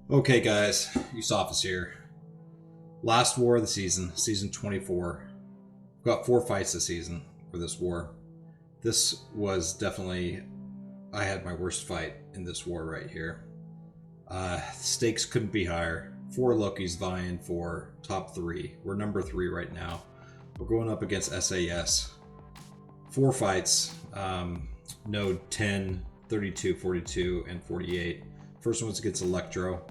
Okay, guys, Yusuf's here. Last war of the season, season 24. We've got 4 fights this season for this war. This was definitely, I had my worst fight in this war right here. Stakes couldn't be higher. 4 Lokis vying for top 3. We're number 3 right now. We're going up against SAS. 4 fights, node 10, 32, 42, and 48. First one's against Electro.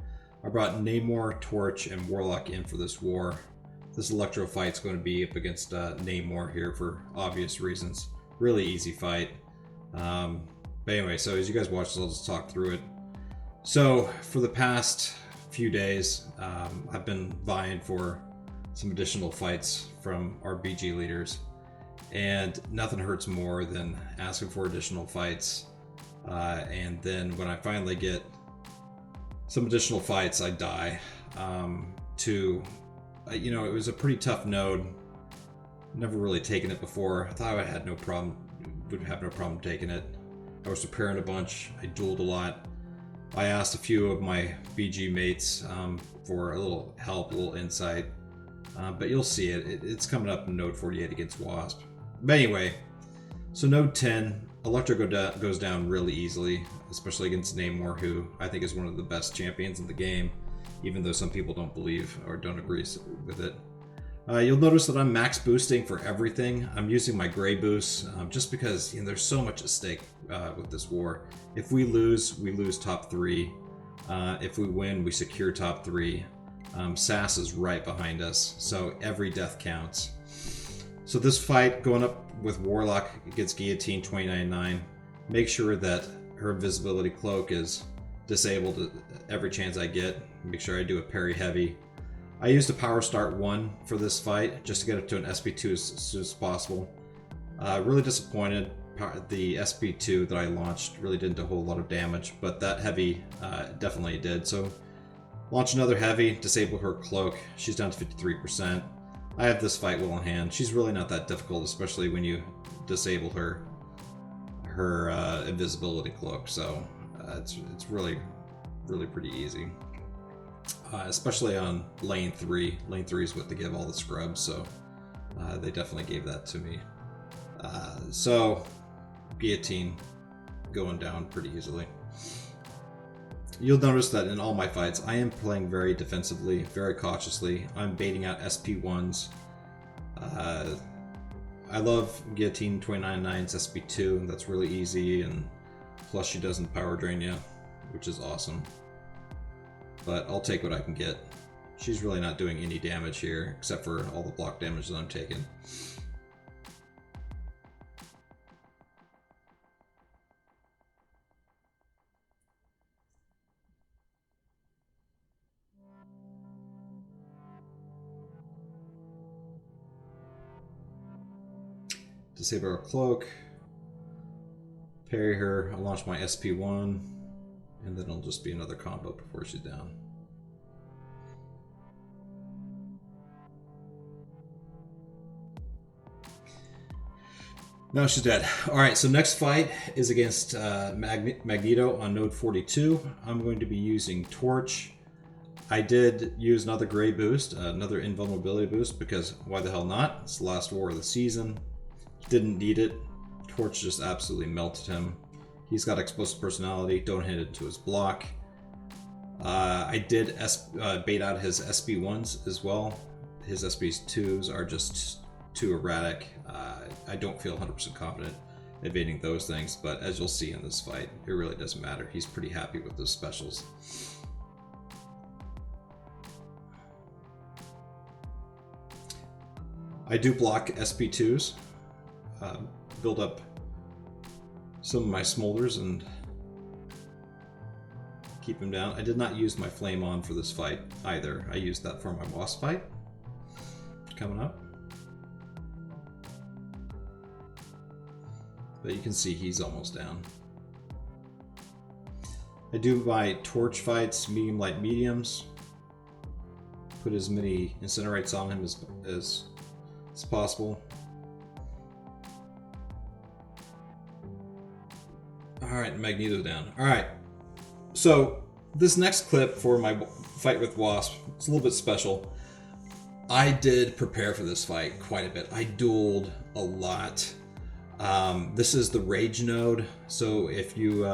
I brought Namor, Torch, and Warlock in for this war. This Electro fight's going to be up against Namor here for obvious reasons. Really easy fight. But anyway, so as you guys watch this, I'll just talk through it. So for the past few days, I've been vying for some additional fights from our BG leaders. And nothing hurts more than asking for additional fights. And then when I finally get some additional fights, I die. It was a pretty tough node. Never really taken it before. I thought I had no problem, would have no problem taking it. I was preparing a bunch. I dueled a lot. I asked a few of my BG mates for a little help, a little insight. But you'll see it. It's coming up in node 48 against Wasp. But anyway, so node 10, Electro goes down really easily, especially against Namor, who I think is one of the best champions in the game, even though some people don't believe or don't agree with it. You'll notice that I'm max boosting for everything. I'm using my gray boost just because there's so much at stake with this war. If we lose top 3. If we win, we secure top 3. SAS is right behind us, so every death counts. So this fight, going up with Warlock against Guillotine 29.9, make sure that her invisibility cloak is disabled every chance I get. Make sure I do a parry heavy. I used a power start 1 for this fight just to get up to an SP2 as soon as possible. Really disappointed. The SP2 that I launched really didn't do a whole lot of damage, but that heavy definitely did. So launch another heavy, disable her cloak. She's down to 53%. I have this fight well in hand. She's really not that difficult, especially when you disable her invisibility cloak. So it's really pretty easy, especially on lane 3. Lane 3 is what they give all the scrubs, so they definitely gave that to me. So Guillotine going down pretty easily. You'll notice that in all my fights, I am playing very defensively, very cautiously. I'm baiting out SP1s. I love Guillotine 29.9's SP2, and that's really easy, and plus she doesn't power drain you, which is awesome. But I'll take what I can get. She's really not doing any damage here, except for all the block damage that I'm taking. Disable her cloak, parry her, I'll launch my SP1, and then it'll just be another combo before she's down. Now she's dead. Alright, so next fight is against Magneto on node 42. I'm going to be using Torch. I did use another gray boost, another invulnerability boost, because why the hell not? It's the last war of the season. Didn't need it. Torch just absolutely melted him. He's got explosive personality. Don't hit it to his block. I did bait out his SP1s as well. His SP2s are just too erratic. I don't feel 100% confident evading those things, but as you'll see in this fight, it really doesn't matter. He's pretty happy with those specials. I do block SP2s. Build up some of my smolders and keep him down. I did not use my flame on for this fight either. I used that for my Wasp fight coming up. But you can see he's almost down. I do my torch fights, medium, light, mediums. Put as many incinerates on him as possible. Alright, Magneto's down. Alright, so this next clip for my fight with Wasp, it's a little bit special. I did prepare for this fight quite a bit. I dueled a lot. This is the Rage node, so if you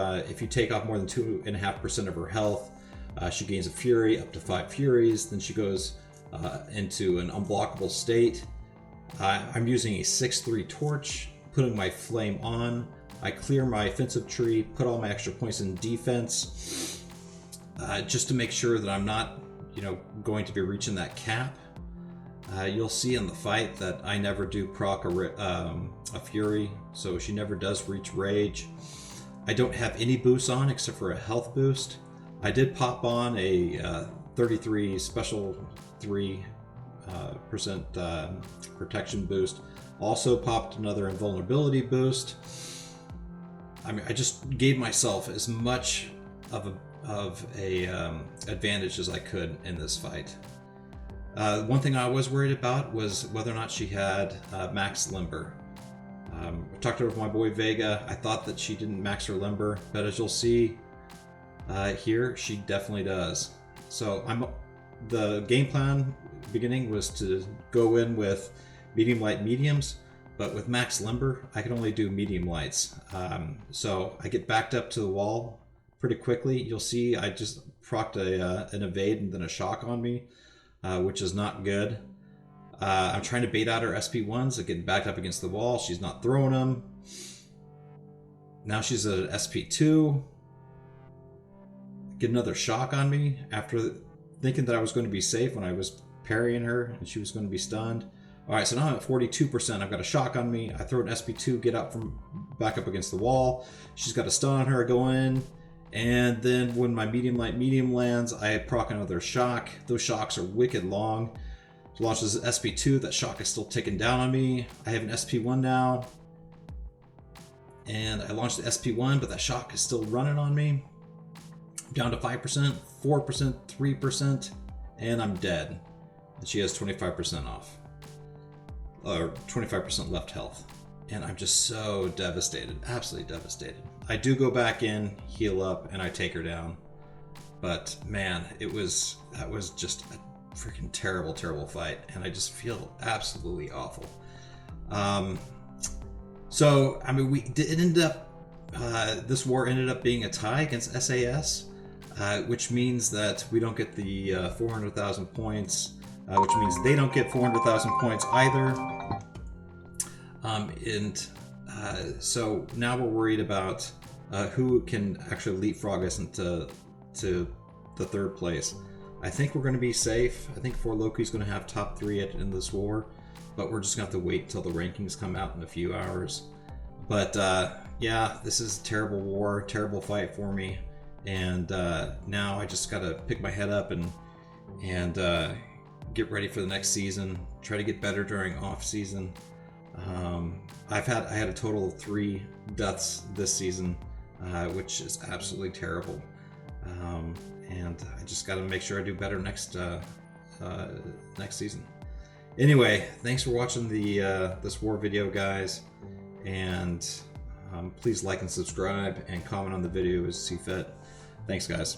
take off more than 2.5% of her health, she gains a Fury, up to 5 Furies, then she goes into an unblockable state. I'm using a 6-3 torch, putting my flame on. I clear my offensive tree, put all my extra points in defense, just to make sure that I'm not, going to be reaching that cap. You'll see in the fight that I never do proc a Fury, so she never does reach Rage. I don't have any boosts on except for a health boost. I did pop on a 33 special 3% protection boost. Also popped another invulnerability boost. I mean, I just gave myself as much of a advantage as I could in this fight. One thing I was worried about was whether or not she had max limber. I talked to her with my boy Vega. I thought that she didn't max her limber, but as you'll see here, she definitely does. So the game plan beginning was to go in with medium light mediums, but with max limber, I can only do medium lights. So I get backed up to the wall pretty quickly. You'll see I just procced an evade and then a shock on me, which is not good. I'm trying to bait out her SP1s and getting backed up against the wall. She's not throwing them. Now she's at an SP2. Get another shock on me after thinking that I was going to be safe when I was parrying her and she was going to be stunned. All right, so now I'm at 42%. I've got a shock on me. I throw an SP2, get up from back up against the wall. She's got a stun on her, go in. And then when my medium light medium lands, I proc another shock. Those shocks are wicked long. She launches SP2, that shock is still ticking down on me. I have an SP1 now. And I launched the SP1, but that shock is still running on me. I'm down to 5%, 4%, 3%, and I'm dead. And she has 25% off. Or 25% left health. And I'm just so devastated, absolutely devastated. I do go back in, heal up, and I take her down. But man, that was just a freaking terrible, terrible fight, and I just feel absolutely awful. So I mean, this war ended up being a tie against SAS, which means that we don't get the 400,000 points, which means they don't get 400,000 points either. So now we're worried about who can actually leapfrog us into the third place. I think we're going to be safe. I think Loki's going to have top 3 at the end of this war, but we're just going to have to wait until the rankings come out in a few hours. But yeah, this is a terrible war, terrible fight for me, and now I just got to pick my head up and get ready for the next season. Try to get better during off season. I had a total of 3 deaths this season, which is absolutely terrible. And I just got to make sure I do better next season. Anyway, thanks for watching this war video, guys, and please like and subscribe and comment on the video as you see fit. Thanks, guys.